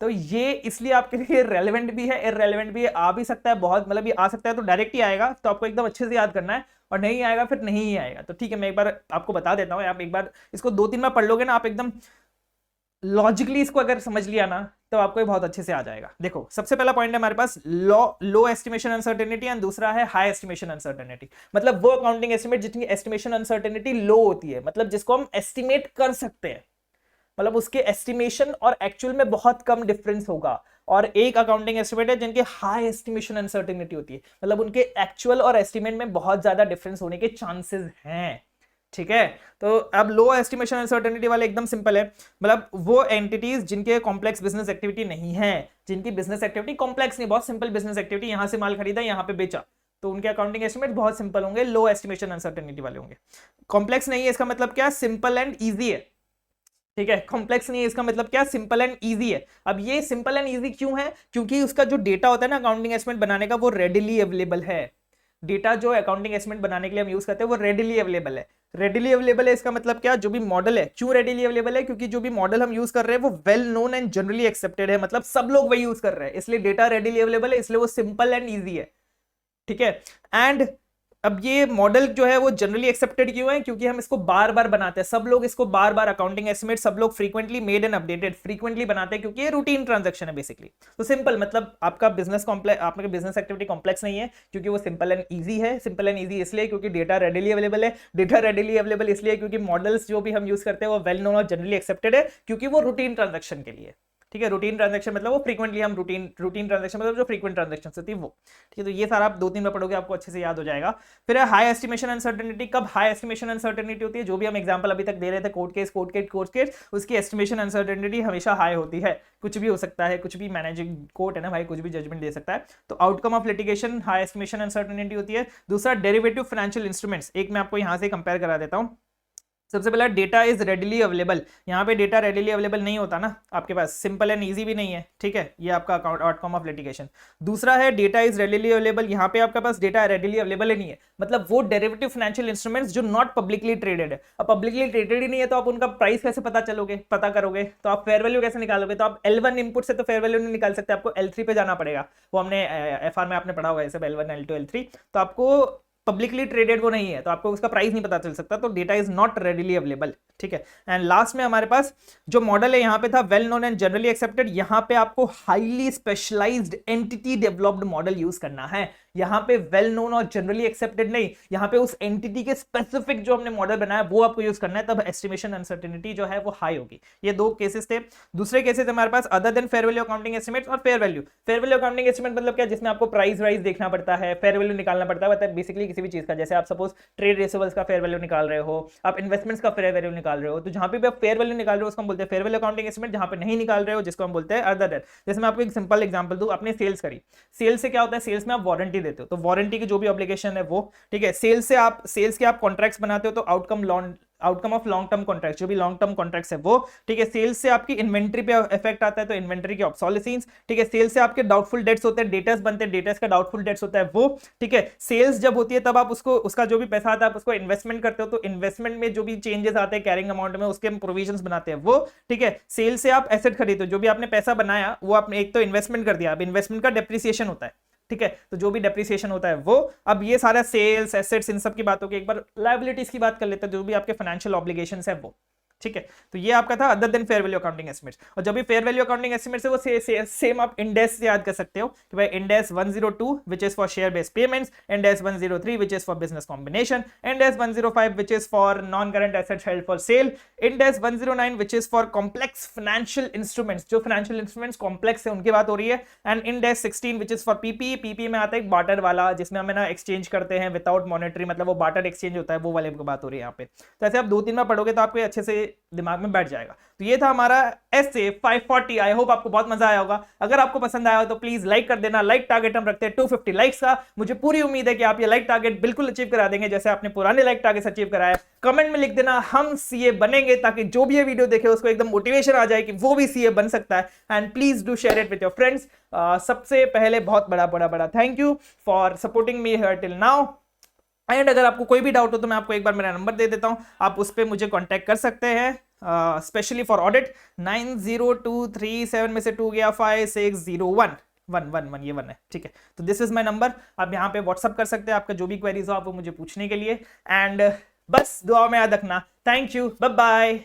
तो ये इसलिए आपके लिए रेलेवेंट भी है इररेलेवेंट भी है, आ भी सकता है बहुत, मतलब ये आ सकता है तो डायरेक्ट ही आएगा, तो आपको एकदम अच्छे से याद करना है, और नहीं आएगा फिर नहीं ही आएगा। तो ठीक है मैं एक बार आपको बता देता हूँ, आप एक बार इसको 2-3 बार पढ़ लोगे ना, आप एकदम लॉजिकली इसको अगर समझ लिया ना तो आपको ये बहुत अच्छे से आ जाएगा। देखो सबसे पहला पॉइंट है हमारे पास लो एस्टिमेशन अनसर्टेनिटी, एंड दूसरा है हाई एस्टिमेशन अनसर्टेनिटी। मतलब वो अकाउंटिंग एस्टिमेट जितनी एस्टिमेशन अनसर्टेनिटी लो होती है, मतलब जिसको हम एस्टिमेट कर सकते हैं, मतलब उसके एस्टिमेशन और एक्चुअल में बहुत कम डिफरेंस होगा। और एक अकाउंटिंग एस्टिमेट है जिनके हाई एस्टिमेशन अनसर्टेनिटी होती है, मतलब उनके एक्चुअल और एस्टिमेट में बहुत ज्यादा डिफरेंस होने के चांसेस हैं, ठीक है। तो अब लो एस्टिमेशन अनसर्टेनिटी वाले एकदम सिंपल है, मतलब वो एंटिटीज जिनके कॉम्प्लेक्स बिजनेस एक्टिविटी नहीं है, जिनकी बिजनेस एक्टिविटी कॉम्प्लेक्स नहीं, बहुत सिंपल बिजनेस एक्टिविटी, यहां से माल खरीदा यहां पे बेचा, तो उनके अकाउंटिंग एस्टिमेट बहुत सिंपल होंगे, लो एस्टिमेशन अनसर्टेनिटी वाले होंगे। कॉम्प्लेक्स नहीं है इसका मतलब क्या, सिंपल एंड ईजी है, ठीक है। कॉम्प्लेक्स नहीं है इसका मतलब क्या, सिंपल एंड इजी है। अब ये सिंपल एंड इजी क्यों है, क्योंकि उसका जो डेटा होता है ना अकाउंटिंग एस्टिमेट बनाने का वो रेडिली अवेलेबल है। डेटा जो अकाउंटिंग एस्टिमेट बनाने के लिए हम यूज करते हैं वो रेडिली अवेलेबल है। रेडिली अवेलेबल है इसका मतलब क्या, जो भी मॉडल है, क्यों रेडिली अवेलेबल है, क्योंकि जो भी मॉडल हम यूज कर रहे हैं वो well known and generally accepted है, मतलब सब लोग वही यूज कर रहे हैं, इसलिए डेटा रेडिली अवेलेबल है, इसलिए वो सिंपल एंड ईजी है, ठीक है। एंड अब ये मॉडल जो है वो जनरली एक्सेप्टेड क्यों है, क्योंकि हम इसको बार बार बनाते हैं, सब लोग इसको बार बार अकाउंटिंग एस्टिमेट सब लोग frequently made and updated frequently बनाते हैं, क्योंकि ये रूटीन ट्रांजैक्शन है बेसिकली। तो सिंपल मतलब आपका बिजनेस कॉम्प्लेक्स, आपका बिजनेस एक्टिविटी कॉम्प्लेक्स नहीं है, क्योंकि वो सिंपल एंड ईजी है। सिंपल एंड ईजी इसलिए क्योंकि डेटा रेडिली अवेलेबल है, डेटा रेडिली अवेलेबल इसलिए क्योंकि मॉडल्स जो भी हम यूज करते हैं वो वेल नोन और जनरली एक्सेप्टेड है, क्योंकि वो रूटीन ट्रांजैक्शन के लिए, ठीक है, रूटीन ट्रांजेक्शन मतलब वो फ्रीक्वेंटली हम रूटीन ट्रांजेक्शन मतलब जो फ्रीक्वेंट ट्रांजेक्शन होती है वो, ठीक है। तो ये सारा आप 2-3 बार पढ़ोगे आपको अच्छे से याद हो जाएगा। फिर है हाई एस्टिमेशन अनसर्टेनिटी। कब हाई एस्टिमेशन अनसर्टेनिटी होती है? जो भी हम एग्जांपल अभी तक दे रहे थे, कोर्ट केस, उसकी एस्टिमेशन अनसर्टेनिटी हमेशा हाई होती है। कुछ भी हो सकता है, कुछ भी मैनेजिंग कोर्ट है ना भाई, कुछ भी जजमेंट दे सकता है। तो outcome of litigation high estimation uncertainty होती है। दूसरा डेरिवेटिव फाइनेंशियल इंस्ट्रूमेंट्स, एक मैं आपको यहां से कंपेयर करा देता हूं। सबसे पहला डेटा इज रेडिली अवेलेबल। यहाँ पे डेटा रेडिली अवेलेबल नहीं होता ना आपके पास, सिंपल एंड इजी भी नहीं है, ठीक है, ये आपका आउटकम ऑफ लिटिगेशन। दूसरा है डेटा इज रेडिली अवेलेबल, यहाँ पे आपके पास डेटा रेडिली अवेलेबल ही नहीं है, मतलब वो डेरिवेटिव फाइनेंशियल इंस्ट्रूमेंट्स जो नॉट पब्लिकली ट्रेडेड है। अब पब्लिकली ट्रेडेड ही नहीं है तो आप उनका प्राइस कैसे पता करोगे? तो आप फेयर वैल्यू कैसे निकालोगे? तो आप L1 इनपुट से तो फेयर वैल्यू नहीं निकाल सकते, आपको L3 पे जाना पड़ेगा। वो हमने FR में आपने पढ़ा होगा ऐसे, L1 L2 L3। तो आपको पब्लिकली ट्रेडेड वो नहीं है तो आपको उसका प्राइस नहीं पता चल सकता, तो data is not readily available, ठीक है। एंड लास्ट में हमारे पास जो मॉडल है यहाँ पे था well known and generally accepted. यहाँ पे आपको highly specialised entity developed model use करना है। यहाँ पे वेल नोन और जनरली एक्सेप्टेड नहीं, यहाँ पे उस एंटिटी के स्पेसिफिक जो हमने मॉडल बनाया वो आपको यूज करना है, तब एस्टिमेशन अनसर्टेनिटी जो है वो हाई होगी। ये 2 केसेस थे। दूसरे केसेस हमारे पास other than fair value accounting estimates और fair value. Fair value accounting estimate मतलब क्या? जिसमें आपको प्राइस वाइज देखना पड़ता है, फेयर वैल्यू निकालना पड़ता है, मतलब बेसिकली किसी भी चीज का, जैसे आप सपोज ट्रेड रिसीवेबल्स का फेयर वैल्यू निकाल रहे हो, आप इन्वेस्टमेंट्स का फेयर वैल्यू निकाल रहे हो, तो जहां पे भी आप फेयर वैल्यू निकाल रहे हो उसको हम बोलते हैं फेयर वैल्यू अकाउंटिंग एस्टिमेट। जहां पे नहीं निकाल रहे हो जिसको हम बोलते हैं अदर देन। जैसे मैं आपको एक सिंपल एग्जांपल दूं, आपने सेल्स करी, सेल्स से क्या होता है? सेल्स में आप वारंटी देते हो, तो वारंटी की जो भी ऑब्लिगेशन है वो, ठीक है। सेल्स के आप कॉन्ट्रैक्ट्स बनाते हो, तो outcome of long term contract, जो भी लॉन्ग टर्म कॉन्ट्रैक्ट्स है वो, ठीक है। सेल्स से आपकी इन्वेंट्री पे इफेक्ट आता है, तो इन्वेंट्री की ऑब्सोलेसेंस, ठीक है। सेल्स से आपके डाउटफुल डेट्स होते हैं, डेटर्स बनते हैं, डेटर्स का डाउटफुल डेट्स होता है वो, ठीक है। सेल्स जब होती है तब आप उसका जो भी पैसा आता है आप उसको इन्वेस्टमेंट करते हो, तो इन्वेस्टमेंट में जो भी चेंजेस आते हैं कैरिंग अमाउंट में उसके प्रोविजंस बनाते हैं वो, ठीक है। सेल से आप एसेट खरीदते हो, जो भी आपने पैसा बनाया वो आपने एक तो इन्वेस्टमेंट कर दिया, अब इन्वेस्टमेंट का डेप्रिसिएशन होता है, ठीक है। तो जो भी डेप्रिसिएशन होता है वो, अब ये सारा सेल्स एसेट्स इन सब की बात होगी। एक बार लायबिलिटीज की बात कर लेते हैं, जो भी आपके फाइनेंशियल ऑब्लिगेशंस है वो, ठीक है। तो ये आपका था other than fair value accounting estimates. और जब भी फेयर वैल्यू अकाउंटिंग एस्टिमेट्स है वो सेम आप इंडेस से याद कर सकते हो कि भाई Ind AS 102 which is for share based payments, Ind AS 103 which is for business combination, Ind AS 105 which is for non current assets held for sale, Ind AS 109 which is for complex financial instruments, जो financial instruments complex है उनकी बात हो रही है, and Ind AS 16 which is for PP. PP में आता है एक बार्टर वाला, जिसमें हमें ना एक्सचेंज करते हैं विदाउट मॉनेटरी, मतलब वो बार्टर एक्सचेंज होता है, वो वाले की बात हो रही है यहाँ पे। तो ऐसे आप 2-3 बार पढ़ोगे तो आपको अच्छे से दिमाग में बैठ जाएगा। तो ये था हमारा एसए 540। आई होप आपको बहुत मजा आया होगा। अगर आपको पसंद आया हो तो प्लीज लाइक कर देना। लाइक टारगेट हम रखते हैं 250 लाइक्स का। मुझे पूरी उम्मीद है कि आप ये लाइक टारगेट बिल्कुल अचीव करा देंगे, जैसे आपने पुराने लाइक टारगेट अचीव कराया। कमेंट में लिख देना हम सीए बनेंगे, ताकि जो भी ये वीडियो देखे उसको एकदम मोटिवेशन आ जाए कि वो भी सीए बन सकता है। And please do share it with your friends. सबसे पहले बहुत बड़ा thank you for supporting me here till now. And अगर आपको कोई भी डाउट हो तो मैं आपको एक बार मेरा नंबर दे देता हूं, आप उस पर मुझे कांटेक्ट कर सकते हैं, स्पेशली फॉर ऑडिट। 90237 में से 2 गया 5601 111, ये 1 है, ठीक है। तो दिस इज माय नंबर, आप यहाँ पे व्हाट्सअप कर सकते हैं, आपका जो भी क्वेरीज हो आप वो मुझे पूछने के लिए। एंड बस दुआ में याद रखना। Thank you, bye bye.